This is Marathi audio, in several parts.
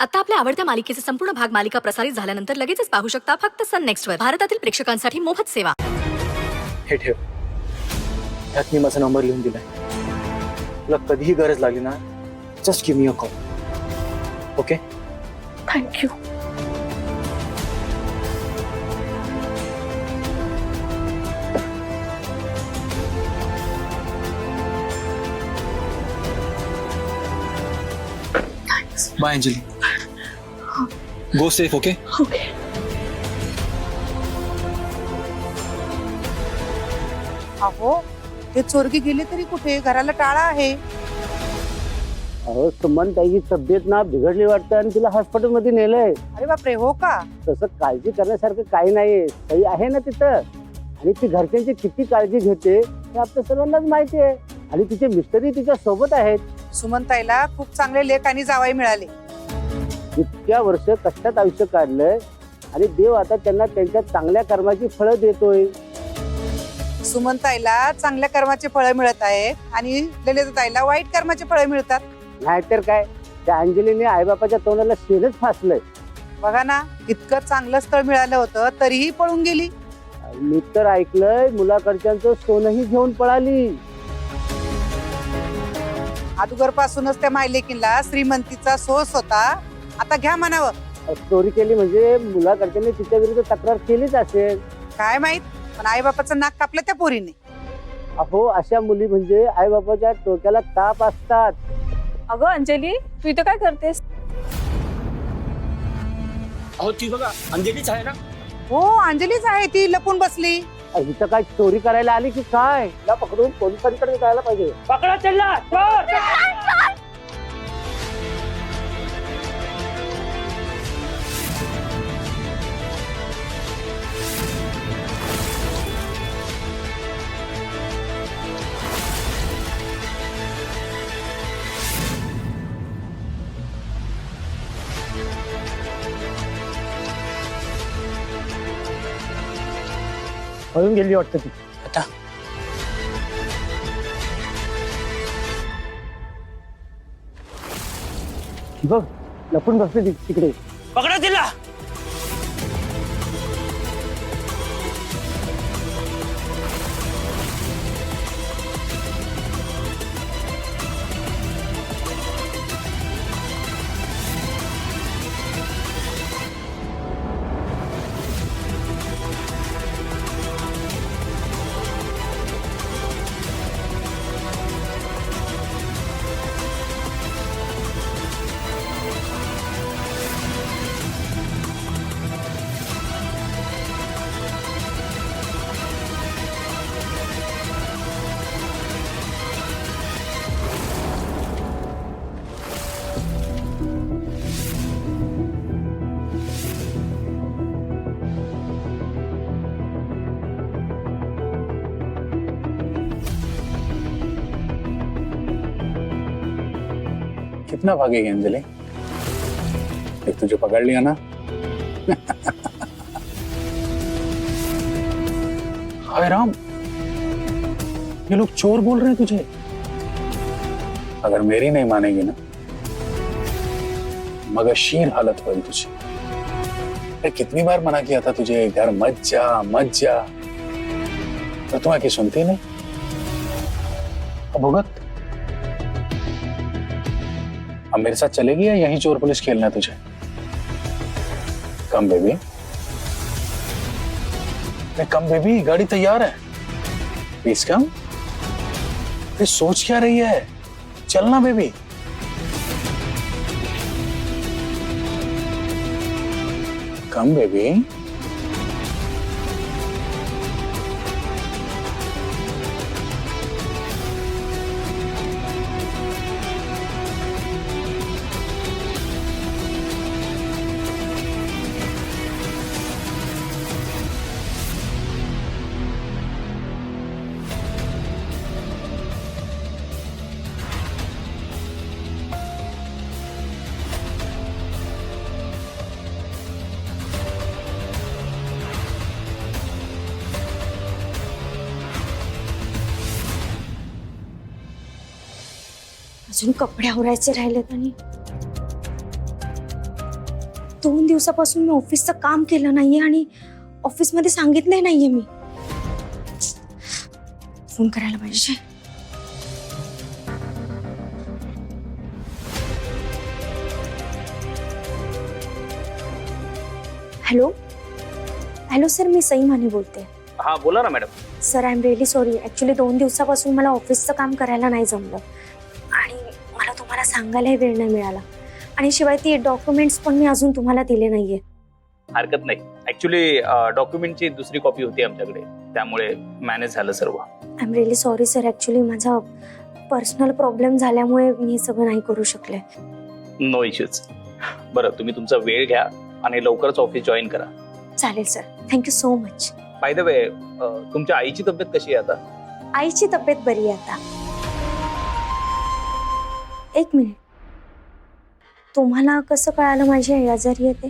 आता आपल्या आवडत्या मालिकेचे संपूर्ण भाग मालिका प्रसारित झाल्यानंतर लगेचच पाहू शकता फक्त सन नेक्स्ट वर. भारतातील प्रेक्षकांसाठी मोफत सेवा. हे ठेव, यात मी माझा नंबर लिहून दिलाय. तुला कधीही गरज लागली ना, just give me a call. Okay? Thank you. Bye Anjali. Go safe. Okay? Okay. अहो हे चोरगी गेली तरी कुठे, घराला टाळा आहे. अहो सुमन ताईची तब्येत ना बिघडली वाटतं आणि तिला हॉस्पिटलमध्ये नेलंय. अरे बापरे, हो का? तसं काळजी करण्यासारखं काही नाहीये. ताई आहे ना तिथं, आणि ती घरच्यांची किती काळजी घेते हे आपल्या सर्वांनाच माहिती आहे. आणि तिचे मिस्टरही तिच्या सोबत आहेत. सुमनताईला खूप चांगले लेख आणि जावई मिळाले. इतक्या वर्ष कष्टात आयुष्य काढलंय आणि देव आता त्यांना त्यांच्या चांगल्या कर्माची फळं देतोय. सुमनताईला चांगल्या कर्माचे फळं मिळत आहेत आणि ललिताताईला वाईट कर्माचे फळं मिळतात. नाहीतर काय, त्या अंजलीने आईबापाच्या तोंडाला शेणच फासलंय. बघा ना, इतकं चांगलं स्थळ मिळालं होतं तरीही पळून गेली. मी तर ऐकलंय मुलाकडच्यांचं सोनंही घेऊन पळाली. अगोदर पासूनच त्या मायलेकीला श्रीमंतीचा सोस होता. आता घ्या म्हणावं. चोरी केली म्हणजे मुलाकडच्यांनी तिच्या विरुद्ध तक्रार केलीच असेल. काय माहित, पण आई बापाचं नाक कापलं त्या पोरीने. अहो अशा मुली म्हणजे आई बापाच्या डोक्याला ताप असतात. अगं अंजली, तू इथं काय करतेस? अहो ती बघा, अंजलीच आहे ना. हो, अंजलीच आहे ती, लपून बसली. इथं काय चोरी करायला आली की काय? तिला पकडून पोलिसांकडे जायला पाहिजे. पकडा चल्ला चोर. पळून गेली वाटतं ती. आता बघ, लपून बसली तिकडे. पकडा तिला. कितना भागेगी अंजलि? एक तुझे पकड़ लिया ना. हाय राम, ये लोग चोर बोल रहे हैं तुझे. अगर मेरी नहीं मानेगी ना, मगरशीर हालत होगी तुझे. अरे कितनी बार मना किया था तुझे, घर मत जा मत जा, तो तुम आके सुनती नहीं. अब भुगत. अब मेरे साथ चलेगी या यहीं चोर पुलिस खेलना है तुझे? Come baby. कम बेबी, गाड़ी तैयार है. Please come. फिर सोच क्या रही है? चलना बेबी. Come baby. अजून कपडे आवरायचे राहिलेत आणि 2 दिवसापासून मी ऑफिसचं काम केलं नाहीये आणि ऑफिसमध्ये सांगितलंय नाहीये मी. फोन करायला पाहिजे. हॅलो हॅलो सर, मी सई माने बोलते. हा बोला ना madam. Sir I am really sorry. Actually 2 दिवसापासून मला ऑफिसचं काम करायला नाही जमलं आणि मला तुम्हाला सांगायलाही वेळ नाही मिळाला. आणि शिवाय ती डॉक्युमेंट्स पण मी अजून तुम्हाला दिले नाहीये. हरकत नाही. ऍक्च्युली डॉक्युमेंटची दुसरी कॉपी होती आमच्याकडे, त्यामुळे मॅनेज झालं सर्व. I am really sorry sir. Actually माझा पर्सनल प्रॉब्लेम झाल्यामुळे मी हे सगळं नाही करू शकले. No issues. बरं, तुम्ही तुमचा वेळ घ्या आणि लवकरच ऑफिस जॉईन करा. चालेल sir. Thank you so much. By the way, तुमच्या आईची तब्येत कशी आहे आता? आईची तब्येत बरी आहे आता. एक मिनिट, तुम्हाला कसं कळालं माझी आई आजारी आहे ते?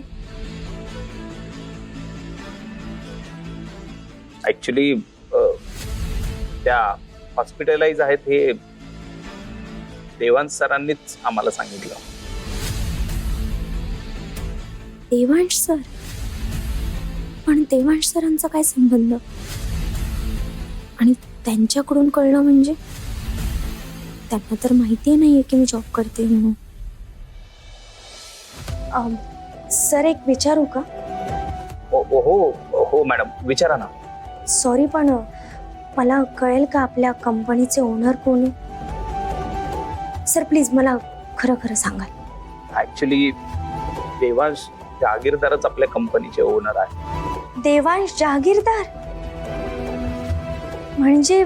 ऍक्च्युली त्या हॉस्पिटलाइज आहेत हे देवांश सरांनीच आम्हाला सांगितलं. देवांश सर? पण देवांश सरांचा काय संबंध? आणि त्यांच्याकडून कळलं म्हणजे? त्यांना तर माहिती नाहीये की मी जॉब करते म्हणून. सर एक विचारू का? हो हो मॅडम, विचारा ना. सॉरी पण मला कळेल का आपल्या कंपनीचे ओनर कोण आहे? सर प्लीज मला खरं खरं सांगा. ऍक्च्युली देवांश जहागीरदारच आपल्या कंपनीचे ओनर आहे. देवांश जहागीरदार? म्हणजे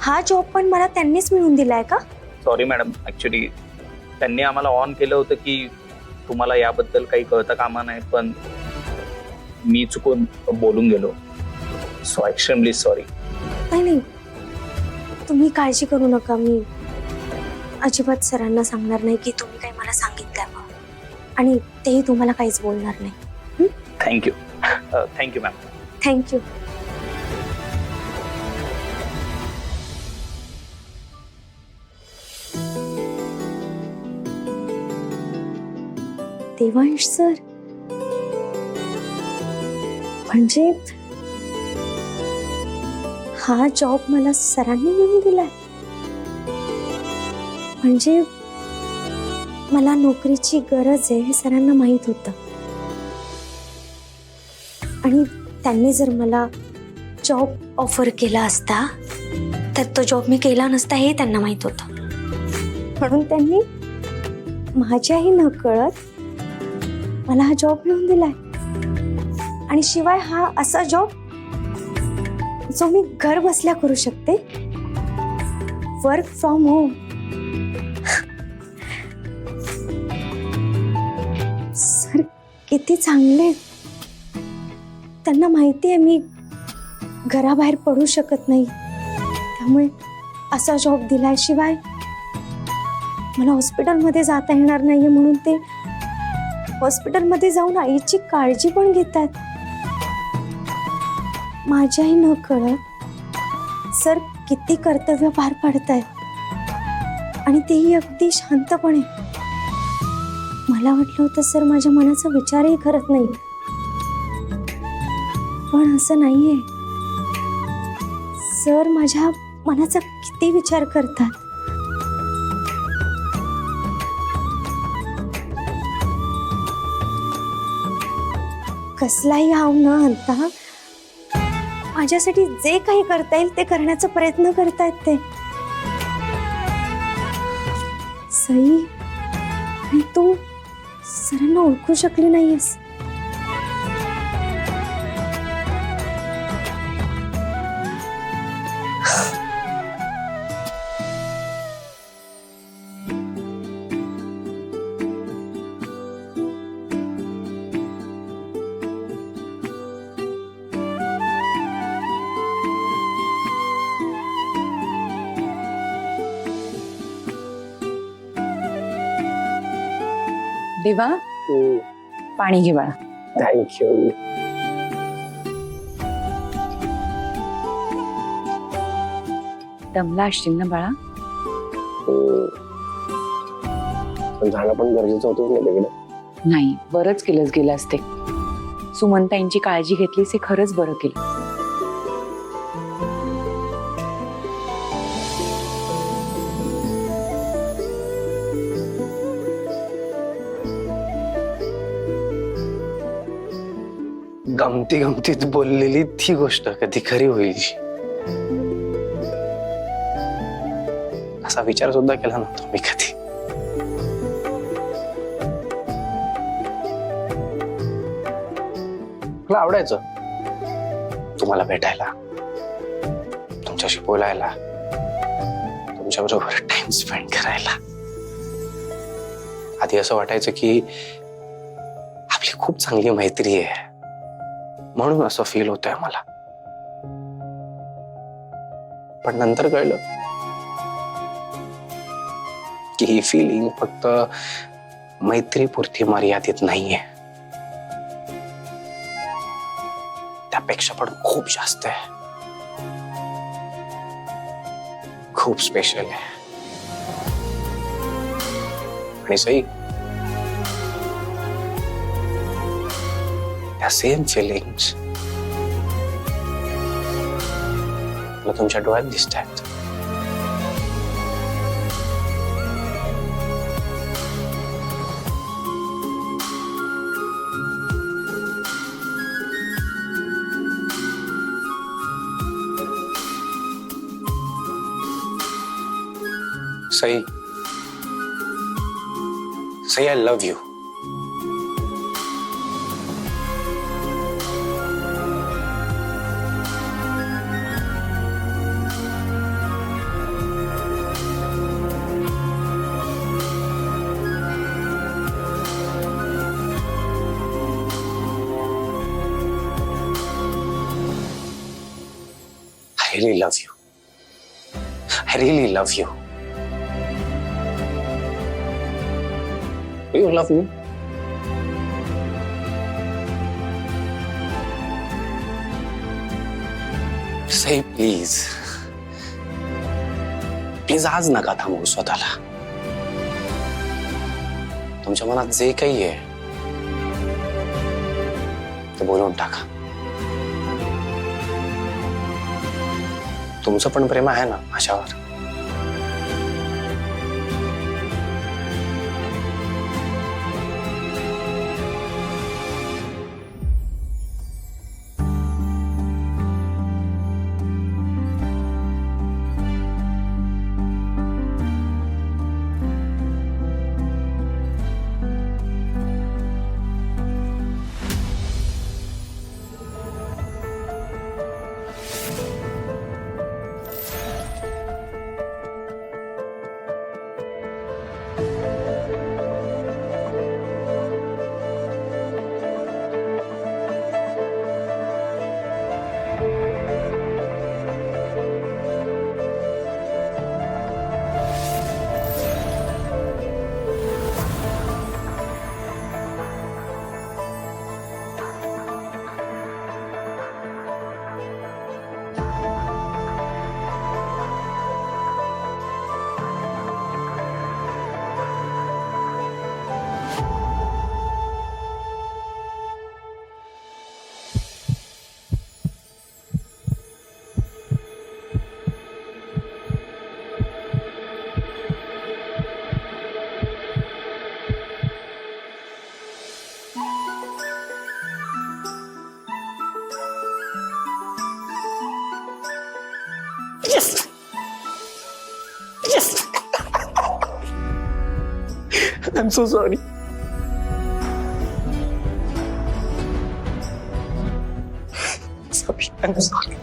हा जॉब पण मला त्यांनीच मिळवून दिलाय का? सॉरी मॅडम, ऍक्च्युली त्यांनी आम्हाला ऑन केलं होतं की तुम्हाला याबद्दल काही कळतं कामा नाही, पण मी चुकून बोलून गेलो. So extremely sorry. नाही नाही, तुम्ही काळजी करू नका. मी अजिबात सरांना सांगणार नाही की तुम्ही काही मला सांगितलंय म्हणून. आणि तेही तुम्हाला काहीच बोलणार नाही. Thank you. Thank you ma'am. Thank you. Devansh sir म्हणजे हा जॉब मला सरांनी मिळवून दिलाय? म्हणजे मला नोकरीची गरज आहे हे सरांना माहित होतं आणि त्यांनी जर मला जॉब ऑफर केला असता तर तो जॉब मी केला नसता हे त्यांना माहित होतं. म्हणून त्यांनी माझ्याही न कळत मला हा जॉब मिळवून दिलाय. आणि शिवाय हा असा जॉब जो मी घर बसल्या करू शकते. Work from home. सर किती चांगले. त्यांना माहिती आहे मी घराबाहेर पडू शकत नाही, त्यामुळे असा जॉब दिलाय. शिवाय मला हॉस्पिटलमध्ये जाता येणार नाहीये म्हणून ते हॉस्पिटलमध्ये जाऊन आईची काळजी पण घेतात. माझ्याही न कळत सर किती कर्तव्य पार पाडतायत आणि तेही अगदी शांतपणे. मला वाटलं होतं सर माझ्या मनाचा विचारही करत नाही, पण असं नाहीये. सर माझ्या मनाचा किती विचार करतात. कसलाही हाव न आणता माझ्यासाठी जे काही करता येईल ते करण्याचा प्रयत्न करतायत ते. सई, आणि तू सरांना ओळखू शकली नाहीयेस. देवा पाणी घे बाळा. थँक्यू. दमला असशील ना बाळा? पण जाणं पण गरजेचं होतंच ना तिकडे. नाही, बरंच केलंच गेलं असते. सुमनताईंची काळजी घेतलीस हे खरंच बरं केलं. गमती गमतीत बोललेली ती गोष्ट कधी खरी होईल असा विचार सुद्धा केला नव्हता मी कधी. मला आवडायचं तुम्हाला भेटायला, तुमच्याशी बोलायला, तुमच्या बरोबर टाइम स्पेंड करायला. आधी असं वाटायचं की आपली खूप चांगली मैत्री आहे म्हणून असं फील होतंय मला. पण नंतर कळलं की ही फिलिंग फक्त मैत्रीपुरती मर्यादित नाहीये, त्यापेक्षा पण खूप जास्त आहे, खूप स्पेशल आहे. आणि सई, त्या सेम फिलिंग्स मला तुमच्या डोळ्यात दिसतात. Sai, Sai, I love you. I really love you. I really love you. Do you love me? Say please. Please आज नका थांबवू स्वतःला. तुमच्या मनात जे काही आहे ते बोलून टाका. तुमचं पण प्रेम आहे ना माझ्यावर. Yes. Yes. I'm so sorry. Sorry, I'm sorry.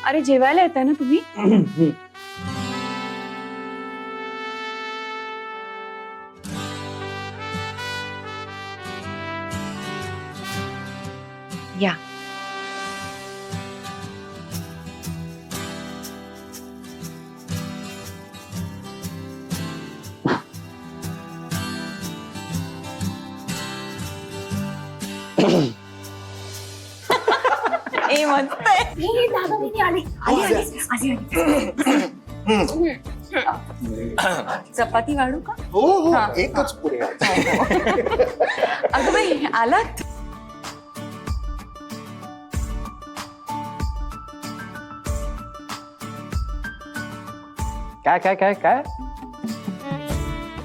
अरे जेवायला येताय ना तुम्ही? या. ए मस्त आहे. चपाती वाढू का? हा. एकच पुढे अगं बाई आलात? काय काय काय काय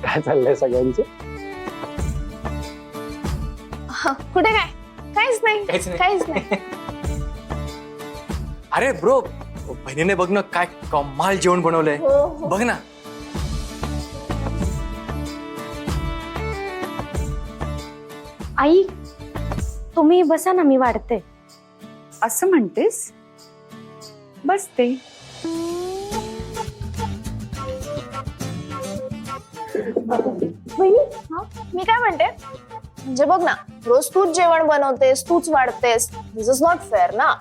काय चाललंय सगळ्यांचं? कुठे काय? काहीच नाही. काहीच नाही. अरे ब्रो, बहिणीने बघ ना काय कमाल जेवण बनवलंय. बघ ना. आई तुम्ही बसा ना, मी वाढते. असं म्हणतेस? बसते. बहिणी मी काय म्हणते, म्हणजे बघ ना, रोज तूच जेवण बनवतेस, तूच वाढतेस. दिस इज नॉट फेअर ना.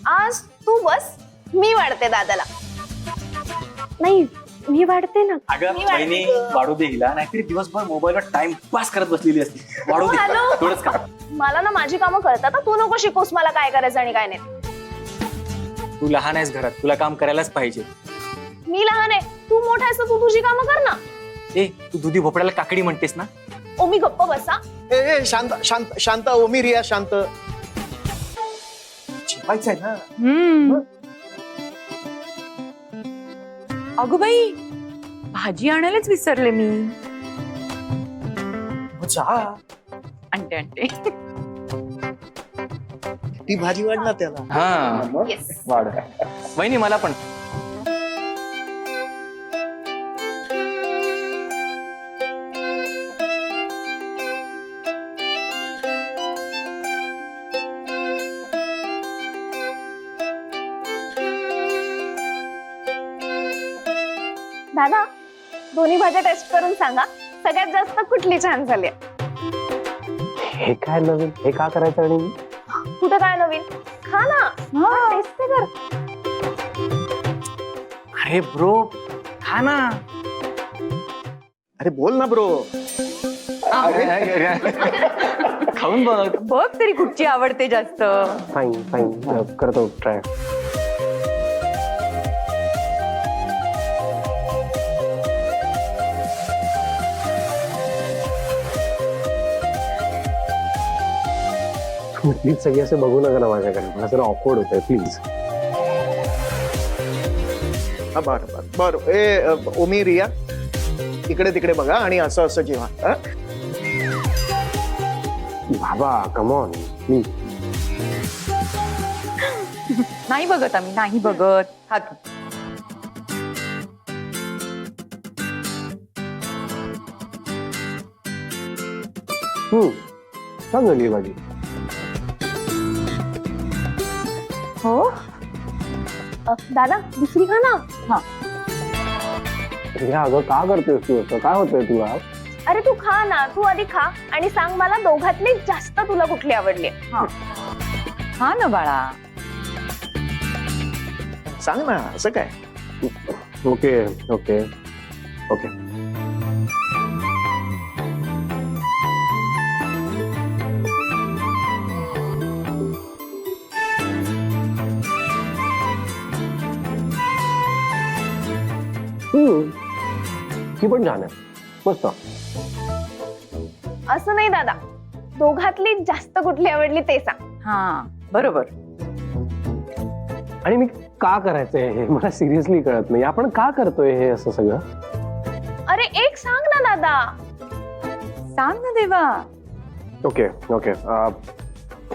आज तू बस, मी वाढते दादाला. नाही मी वाढते ना. अगं मी वाढते बहिणी गं. वाढू दे हिला, नाहीतरी दिवसभर मोबाईलवर टाइम पास करत बसलेली असते. वाढू दे हॅलो. थोडंच का. मला ना माझी कामं कळतात. तू नको शिकूस मला काय करायचं आणि काय नाही. तू लहान आहेस घरात, तुला काम करायलाच पाहिजे. मी लहान आहे, तू मोठा आहेस, तर तू तुझी कामं कर ना. ए तू दुधी भोपळ्याला काकडी म्हणतेस ना. ओ मी गप्प बसा. ए शांत शांत शांत ओमी रिया शांत. जेवायचंय ना. अगं बाई भाजी आणायलाच विसरले मी. मग चहा. आणते आणते. ती भाजी वाढणार त्याला. हा वाढ. बहिणी मला पण. दादा दोन्ही भाज्या टेस्ट करून सांगा, सगळ्यात जास्त कुठली छान झाली. हे काय नवीन? हे का करायचं? आणि कुठं काय नवीन? खा ना, टेस्ट कर. अरे ब्रो खा ना. अरे बोल ना ब्रो. खाऊन बघ. बघ तरी कुठची आवडते जास्त. फाईन फाईन करतो ट्राय. प्लीज सगळी असं बघू नका ना माझ्याकडे, मला जरा ऑकवर्ड होतंय प्लीज. बर बर बर. ए ओमी रिया इकडे तिकडे बघा आणि असं असं जेवा. बाबा कम ऑन प्लीज. नाही बघत आम्ही, नाही बघत. हात. छान झाली भाजी. हो दादा दुसरी खा ना. अगं का करतोयस तू असं? काय होतंय तुला? अरे तू खा ना, तू आधी खा आणि सांग मला दोघातली जास्त तुला कुठली आवडली. हा ना बाळा. सांग ना, असं काय. Okay okay okay. ही पण छान आहे, मस्त. असं नाही दादा, दोघातली जास्त कुठली आवडली ते सांग. हा बरोबर. आणि मी का करायचंय हे मला सिरियसली कळत नाही. आपण का करतोय हे असं सगळं? अरे एक सांग ना दादा. सांग ना देवा. Okay okay.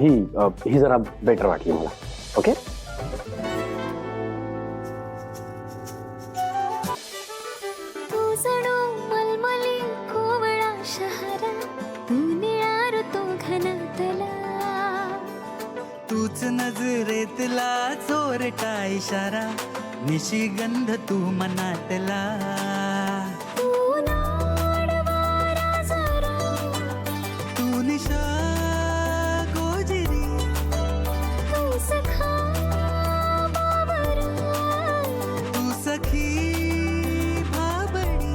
ही जरा बेटर वाटली मला. ओके. तूच ना नजरेतला चोरटा इशारा निशिगंध तू मनातला तू निशा गोजिरी तू सखी भाबडी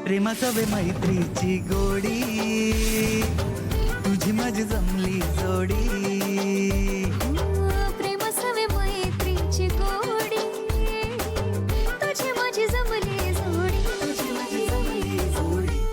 प्रेमाचं वे मैत्रीची गोडी तुझी माझी जमली जोडी प्रेमसवे मैत्रीची गोडी तुझी माझी जमली जोडी तुझी माझी जमली जोडी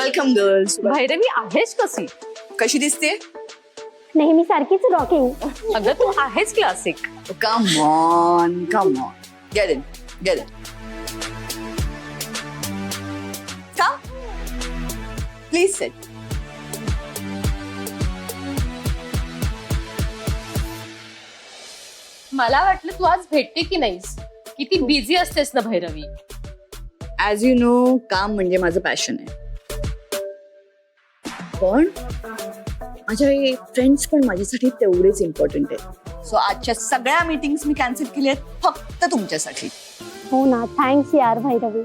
वेलकम गर्ल्स. भैरवी आहेस कशी? कशी दिसते? नेहमी सारखीच रॉकिंग. अगं तू आहेस classic. Come on. Get in. Come. Please sit. मला वाटलं तू आज भेटते की नाहीस. किती बिझी असतेस ना भैरवी. ॲज यू नो, काम म्हणजे माझं पॅशन आहे. पण माझे फ्रेंड्स पण माझ्यासाठी तेवढेच इम्पॉर्टंट आहेत. सो आजच्या सगळ्या मीटिंग्स मी कॅन्सल केल्या आहेत फक्त तुमच्यासाठी. हो ना, थँक्स यार भैरवी.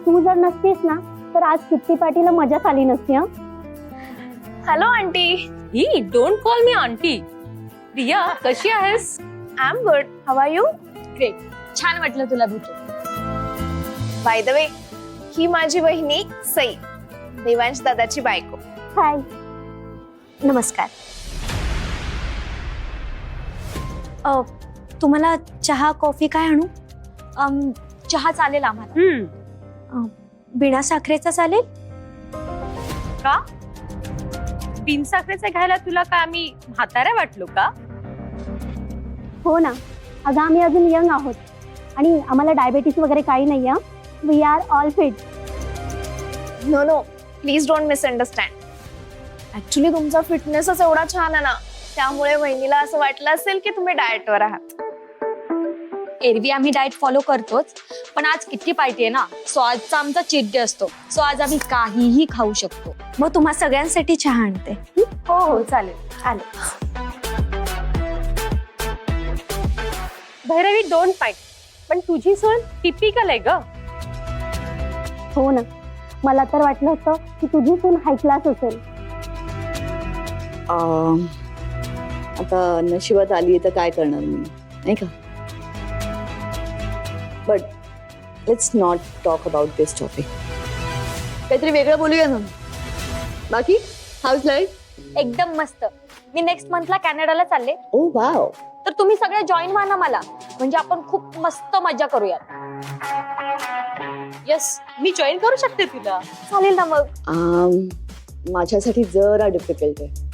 तू जर नसतीस ना तर आज किट्टी पार्टीला मजाच आली नसती. Hello aunty. ही don't call me aunty. Riya कशी आहेस? I am good. How are you? Great. छान वाटलं तुला भेटून. बाय द वे, ही माझी वहिनी सई, देवांश दादाची बायको. हाय. नमस्कार. तुम्हाला चहा कॉफी काय आणू? चहा चालेल आम्हाला. बिना साखरेचा चालेल? का? बिन साखरेचा घ्यायला तुला काय आम्ही म्हाताऱ्या वाटलो का? हो ना. अगं आम्ही अजून यंग आहोत आणि आम्हाला डायबेटीस वगैरे काही नाही. We are all fit. No, please don't misunderstand. Actually तुमचा फिटनेसच एवढा छान आहे ना, त्यामुळे वहिनीला असं वाटलं असेल की तुम्ही डाएटवर आहात. एरवी आम्ही डाएट फॉलो करतोच, पण आज किट्टी पार्टी आहे ना, सो आजचा आमचा चीट डे असतो. सो आज आम्ही काहीही खाऊ शकतो. मग तुम्हा सगळ्यांसाठी चहा आणते. हो चालेल. भैरवी डोंट फाईट, पण तुझी सून टिपिकल आहे ग. हो ना, मला तर वाटलं होतं की तुझी सून हाय क्लास असेल. आता नशिबात आली तर काय करणार मी, नाही का? But let's not talk about this topic. काहीतरी वेगळं बोलूया ना. बाकी हाऊस लाईफ? एकदम मस्त. मी नेक्स्ट मंथला कॅनडाला चालले. ओ वाव. तर तुम्ही सगळे जॉईन व्हा ना मला, म्हणजे आपण खूप मस्त मजा करूया. येस, मी जॉईन करू शकते तुला. चालेल ना मग. माझ्यासाठी जरा डिफिकल्ट आहे.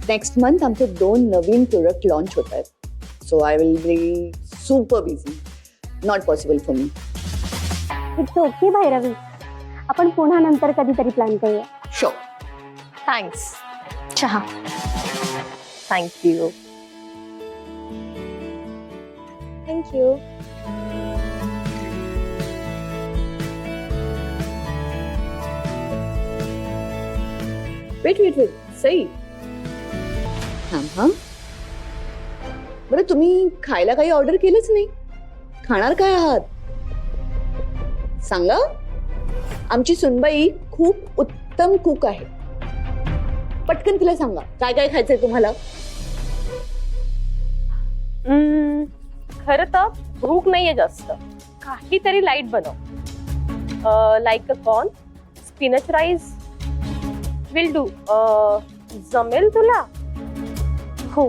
नेक्स्ट मंथ आमचे 2 नवीन प्रोडक्ट लॉन्च होत आहेत. So I will be super busy. Not possible for me. It's okay Bhairavi, आपण पुन्हा नंतर कधीतरी प्लॅन करूया. शो. थँक्स. चहा. थँक्यू. थँक्यू. वेट. सई, थांब. बरं, तुम्ही खायला काही ऑर्डर केलंच नाही. खाणार काय आहात सांगा. आमची सुनबाई खूप उत्तम कुक आहे. पटकन तिला सांगा काय काय खायचंय तुम्हाला. खरं तर भूक नाहीये जास्त. काहीतरी लाईट बनव. Like a corn, spinach rice will do. जमेल तुला? हो.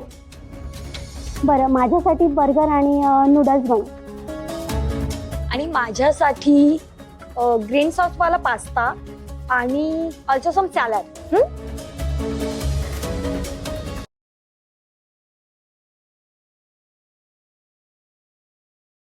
बरं, माझ्यासाठी बर्गर आणि नूडल्स बनव. आणि माझ्यासाठी ग्रीन सॉस वाला पास्ता आणि ऑल्सो सम सॅलड.